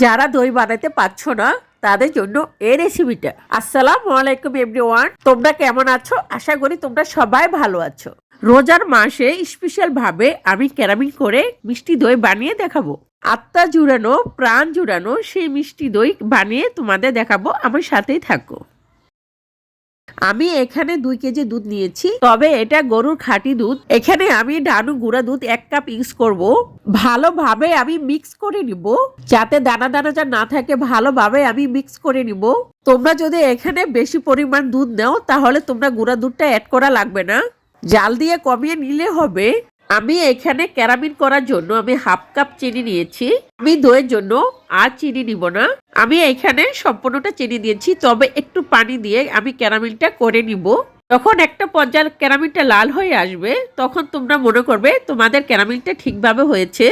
যারা দই বানাতে পারছো না তাদের জন্য এই রেসিপিটা। আসসালামু আলাইকুম এভরিওয়ান, তোমরা কেমন আছো? আশা করি তোমরা সবাই ভালো আছো। রোজার মাসে স্পেশাল ভাবে আমি ক্যারামেল করে মিষ্টি দই বানিয়ে দেখাবো। আত্মা জুড়ানো, প্রাণ জুড়ানো সেই মিষ্টি দই বানিয়ে তোমাদের দেখাবো, আমার সাথেই থাকো। আমি এখানে 2 কেজি দুধ নিয়েছি, তবে এটা গরুর খাঁটি দুধ। এখানে আমি ডানু গুঁড়া দুধ 1 কাপ ইউজ করব। ভালোভাবে আমি মিক্স করে নিব, যাতে দানা দানা যা না থাকে। ভালোভাবে আমি মিক্স করে নিব। তোমরা যদি এখানে বেশি পরিমাণ দুধ নাও তাহলে তোমরা গুঁড়া দুধটা অ্যাড করা লাগবে না, জাল দিয়ে কমিয়ে নিলে হবে। আমি এখানে ক্যারামেল করার জন্য আমি 1/2 কাপ চিনি নিয়েছি। আমি দইয়ের জন্য আর চিনি নিব না। আমি এখানে সম্পূর্ণটা চিনি দিয়েছি, তবে একটু পানি দিয়ে আমি ক্যারামেলটা করে নিব। যখন একটা পর্যায়ে ক্যারামেলটা লাল হয়ে আসবে তখন তোমরা মনে করবে তোমাদের ক্যারামেলটা ঠিকভাবে হয়েছে।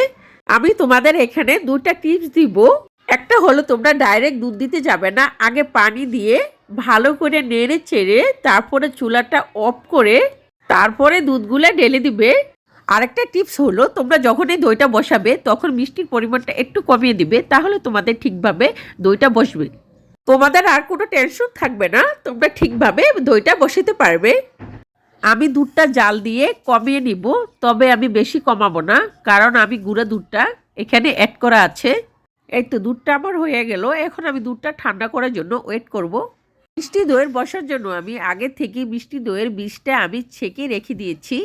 আমি তোমাদের এখানে 2টা টিপস দিব। একটা হলো তোমরা ডাইরেক্ট দুধ দিতে যাবে না, আগে পানি দিয়ে ভালো করে নেড়ে চেড়ে তারপরে চুলাটা অফ করে তারপরে দুধগুলো ঢেলে দিবে। আরেকটা টিপস হলো তোমরা যখন এই দইটা বসাবে তখন মিষ্টির পরিমাণটা একটু কমিয়ে দিবে, তাহলে তোমাদের ঠিকভাবে দইটা বসবে। তোমাদের আর কোনো টেনশন থাকবে না, তোমরা ঠিকভাবে দইটা বসাতে পারবে। আমি দুধটা জাল দিয়ে কমিয়ে নিব, তবে আমি বেশি কমাবো না, কারণ আমি গুঁড়া দুধটা এখানে অ্যাড করা আছে। এই তো দুধটা আমার হয়ে গেল। এখন আমি দুধটা ঠান্ডা করার জন্য ওয়েট করব। মিষ্টি দইয়ের বসার জন্য আমি আগে থেকে মিষ্টি দইয়ের বীজটা আমি ছেঁকে রেখে দিয়েছি।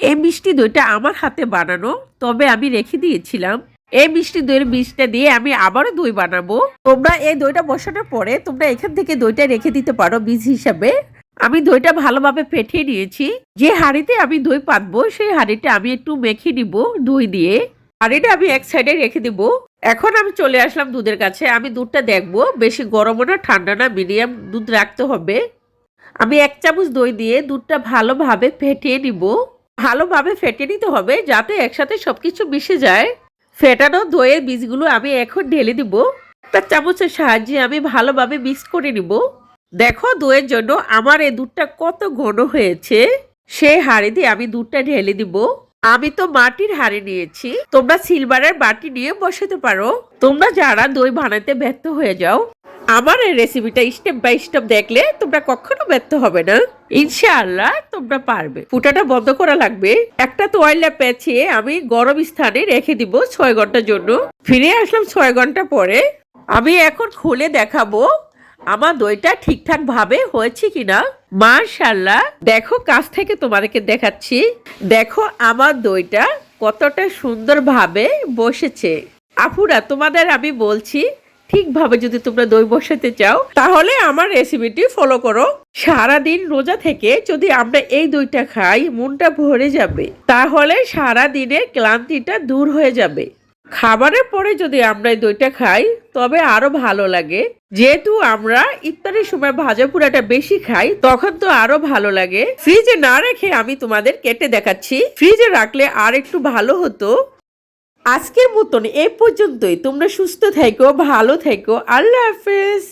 এই মিষ্টি দইটা আমার হাতে বানানো, তবে আমি রেখে দিয়েছিলাম। এই মিষ্টি দইয়ের বীজটা দিয়ে আমি আবারও দই বানাবো। তোমরা এই দইটা বসানোর পরে তোমরা এখান থেকে দইটা রেখে দিতে পারো বীজ হিসাবে। আমি দইটা ভালোভাবে ফেটিয়ে নিয়েছি। যে হাঁড়িতে আমি দই পাতবো সেই হাঁড়িটা আমি একটু মেখে নিব দই দিয়ে। হাঁড়িটা আমি এক সাইডে রেখে দিব। এখন আমি চলে আসলাম দুধের কাছে। আমি দুধটা দেখবো বেশি গরমও না ঠান্ডা না, মিডিয়াম দুধ রাখতে হবে। আমি 1 চামচ দই দিয়ে দুধটা ভালোভাবে ফেটিয়ে নিব। ভালোভাবে ফেটে নিতে হবে যাতে একসাথে সবকিছু মিশে যায়। ফেটানো দইয়ের বীজগুলো আমি এখন ঢেলে দিব। একটা চামচের সাহায্যে আমি ভালোভাবে মিক্স করে নিব। দেখো দইয়ের জন্য আমার এই দুধটা কত ঘন হয়েছে। সেই হাঁড়িতে আমি দুধটা ঢেলে দিব। আমি তো মাটির হাঁড়ি নিয়েছি, তোমরা সিলভারের বাটি নিয়ে বসাতে পারো। তোমরা যারা দই বানাতে ব্যর্থ হয়ে যাও, আমার এই রেসিপিটা স্টেপ বাই স্টেপ দেখলে তোমরা কখনো ব্যর্থ হবে না। ইনশাআল্লাহ তোমরা পারবে। ফুটাটা বন্ধ করা লাগবে। একটা তোয়ালে পেঁচিয়ে আমি গরম স্থানে রেখে দিব 6 ঘন্টার জন্য। ফিরে আসলাম 6 ঘন্টা পরে। আমি এখন খুলে দেখাবো আমার দইটা ঠিকঠাক ভাবে হয়েছে কিনা। মাশাআল্লাহ, দেখো কাছ থেকে তোমাদেরকে দেখাচ্ছি। দেখো আমার দইটা কতটা সুন্দর ভাবে বসেছে। আপুরা, তোমাদের আমি বলছি, ঠিকভাবে যদি তোমরা দই বসাতে চাও তাহলে আমার রেসিপিটি ফলো করো। সারাদিন রোজা থেকে যদি আমরা এই দইটা খাই মনটা ভরে যাবে, তাহলে সারা দিনের ক্লান্তিটা দূর হয়ে যাবে। খাবারের পরে যদি আমরা এই দইটা খাই তবে আরো ভালো লাগে। যেহেতু আমরা ইফতারের সময় ভাজা পোড়াটা বেশি খাই তখন তো আরো ভালো লাগে। ফ্রিজে না রেখে আমি তোমাদের কেটে দেখাচ্ছি। ফ্রিজে রাখলে আর একটু ভালো হতো। আজকের মতন এই পর্যন্তই। তোমরা সুস্থ থেকো, ভালো থেকো। আল্লাহ হাফেজ।